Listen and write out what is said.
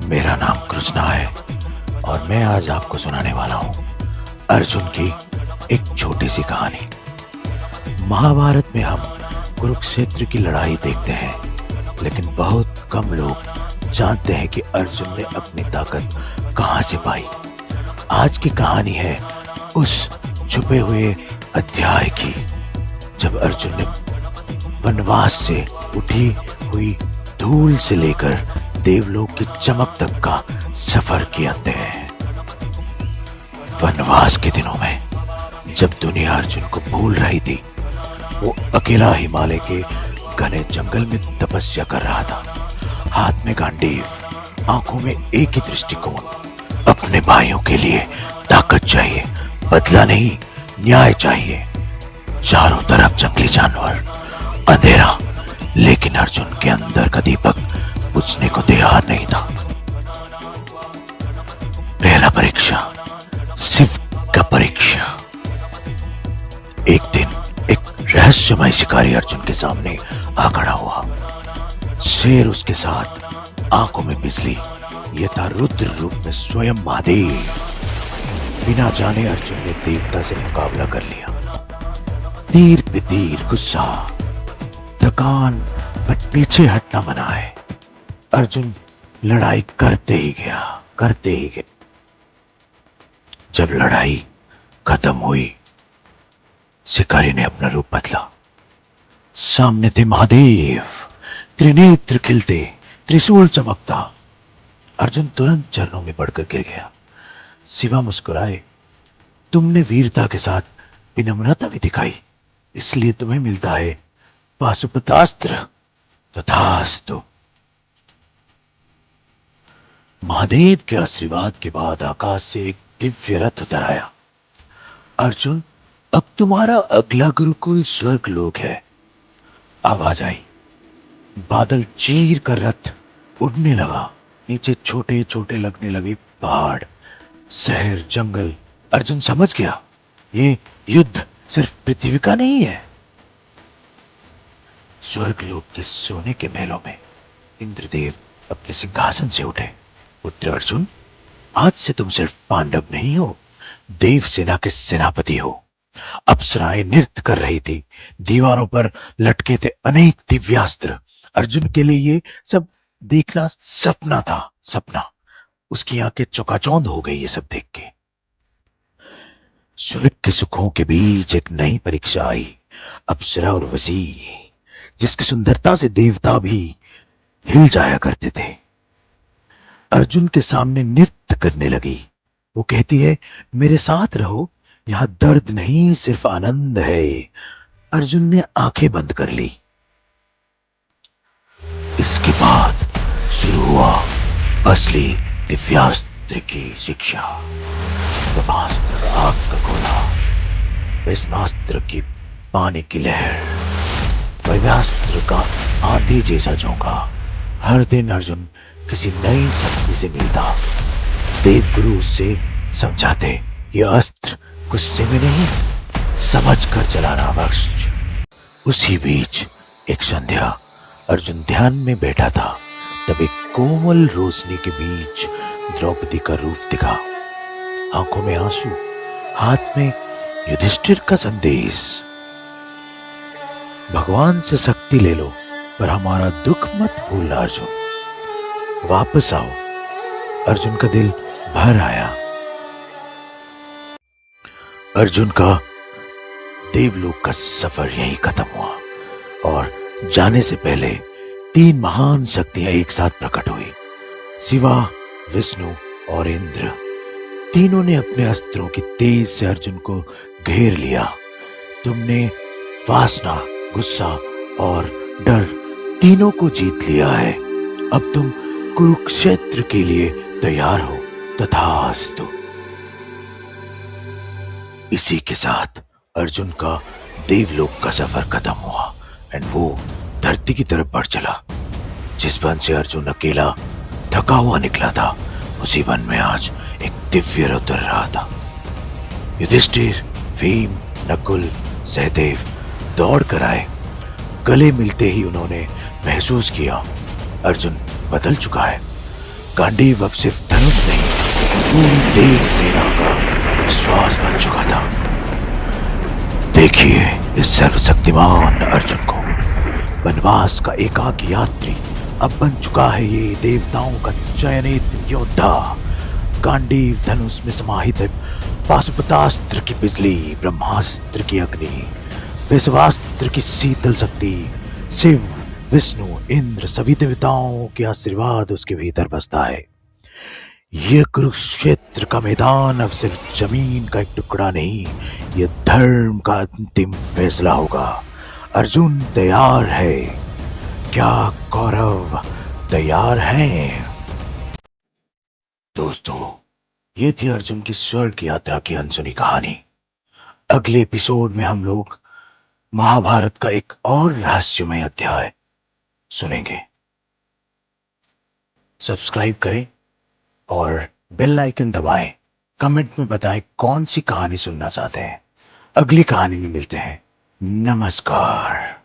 मेरा नाम कृष्णा है और मैं आज आपको सुनाने वाला हूँ अर्जुन की एक छोटी सी कहानी। महाभारत में हम कुरुक्षेत्र की लड़ाई देखते हैं, लेकिन बहुत कम लोग जानते हैं कि अर्जुन ने अपनी ताकत कहां से पाई। आज की कहानी है उस छुपे हुए अध्याय की, जब अर्जुन ने वनवास से उठी हुई धूल से लेकर देवलोक की चमक तक का सफर किया तय। वनवास के दिनों में जब दुनिया अर्जुन को भूल रही थी, वो अकेला हिमालय के घने जंगल में तपस्या कर रहा था। हाथ में गांडीव, आंखों में एक ही दृष्टिकोण, अपने भाइयों के लिए ताकत चाहिए, बदला नहीं न्याय चाहिए। चारों तरफ जंगली जानवर, अंधेरा, लेकिन अर्जुन के अंदर का दीपक बुझने को तैयार नहीं था। पहला परीक्षा, शिव का परीक्षा। एक दिन एक रहस्यमय शिकारी अर्जुन के सामने आ खड़ा हुआ। शेर उसके साथ, आंखों में बिजली, यह था रुद्र रूप में स्वयं महादेव। बिना जाने अर्जुन ने देवता से मुकाबला कर लिया। तीर पे तीर, गुस्सा, थकान, पर पीछे हटना मना है। अर्जुन लड़ाई करते ही गया। जब लड़ाई खत्म हुई, शिकारी ने अपना रूप बदला। सामने थे महादेव, त्रिनेत्र खिलते, त्रिशूल चमकता। अर्जुन तुरंत चरणों में पड़कर गिर गया। शिवा मुस्कुराए, तुमने वीरता के साथ विनम्रता भी दिखाई, इसलिए तुम्हें मिलता है पाशुपतास्त्र। तथास्तु। महादेव के आशीर्वाद के बाद आकाश से एक दिव्य रथ उतर आया। अर्जुन, अब तुम्हारा अगला गुरुकुल स्वर्ग लोक है। आवाज आई, बादल चीर कर रथ उड़ने लगा। नीचे छोटे छोटे लगने लगे पहाड़, शहर, जंगल। अर्जुन समझ गया, ये युद्ध सिर्फ पृथ्वी का नहीं है। स्वर्गलोक के सोने के महलों में इंद्रदेव अपने सिंहासन से उठे। पुत्र अर्जुन, आज से तुम सिर्फ पांडव नहीं हो, देव सेना के सेनापति हो। अप्सराएं नृत्य कर रही थी, दीवारों पर लटके थे अनेक दिव्यास्त्र। अर्जुन के लिए ये सब देखना सपना था, सपना। उसकी आंखें चौकाचौंध हो गई ये सब देख के। स्वर्ग के सुखों के बीच एक नई परीक्षा आई। अप्सरा और वजीर, जिसकी सुंदरता से देवता भी हिल जाया करते थे, अर्जुन के सामने नृत्य करने लगी। वो कहती है, मेरे साथ रहो, यहां दर्द नहीं सिर्फ आनंद है। अर्जुन ने आंखें बंद कर ली। इसके बाद शुरू हुआ असली दिव्यास्त्र की शिक्षा। ब्रह्मास्त्र आग का गोला, भस्मास्त्र की पानी की लहर, वायुस्त्र का आंधी जैसा झोंका। हर दिन अर्जुन किसी नई शक्ति से मिलता। देवगुरु उससे समझाते, ये अस्त्र गुस्से में नहीं, समझ कर चलाना बख्श। उसी बीच एक संध्या, अर्जुन ध्यान में बैठा था, तब एक कोमल रोशनी के बीच द्रौपदी का रूप दिखा। आंखों में आंसू, हाथ में युधिष्ठिर का संदेश। भगवान से शक्ति ले लो, पर हमारा दुख मत भूलना अर्जुन, वापस आओ। अर्जुन का दिल भर आया। अर्जुन का देवलोक का सफर यहीं खत्म हुआ, और जाने से पहले तीन महान शक्तियां एक साथ प्रकट हुई। शिवा, विष्णु और इंद्र। तीनों ने अपने अस्त्रों की तेज से अर्जुन को घेर लिया। तुमने वासना, गुस्सा और डर तीनों को जीत लिया है। अब तुम कुरुक्षेत्र के लिए तैयार हो। तथास्तु। इसी के साथ अर्जुन का देवलोक का सफर खत्म हुआ एंड वो धरती की तरफ बढ़ चला। जिस वन से अर्जुन अकेला थका हुआ निकला था, उसी वन में आज एक दिव्य रथ उतर रहा था। युधिष्ठिर, भीम, नकुल, सहदेव दौड़ कर आए। गले मिलते ही उन्होंने महसूस किया, अर्जुन बदल चुका है। गांडीव अब सिर्फ धनुष नहीं, पूरी देव सेना का विश्वास बन चुका था। देखिए इस सर्वशक्तिमान अर्जुन को, वनवास का एकाकी यात्री अब बन चुका है ये देवताओं का चयनित योद्धा। गांडीव धनुष में समाहित है पाशुपतास्त्र की बिजली, ब्रह्मास्त्र की अग्नि, विश्वास्त्र की शीतल शक्ति। शिव, विष्णु, इंद्र सभी देवताओं के आशीर्वाद उसके भीतर बसता है। ये कुरुक्षेत्र का मैदान अब सिर्फ जमीन का एक टुकड़ा नहीं, ये धर्म का अंतिम फैसला होगा। अर्जुन तैयार है क्या? कौरव तैयार हैं? दोस्तों, ये थी अर्जुन की स्वर्ग यात्रा की अनसुनी कहानी। अगले एपिसोड में हम लोग महाभारत का एक और रहस्यमय अध्याय सुनेंगे। सब्सक्राइब करें और बेल आइकन दबाएं। कमेंट में बताएं कौन सी कहानी सुनना चाहते हैं। अगली कहानी में मिलते हैं। नमस्कार।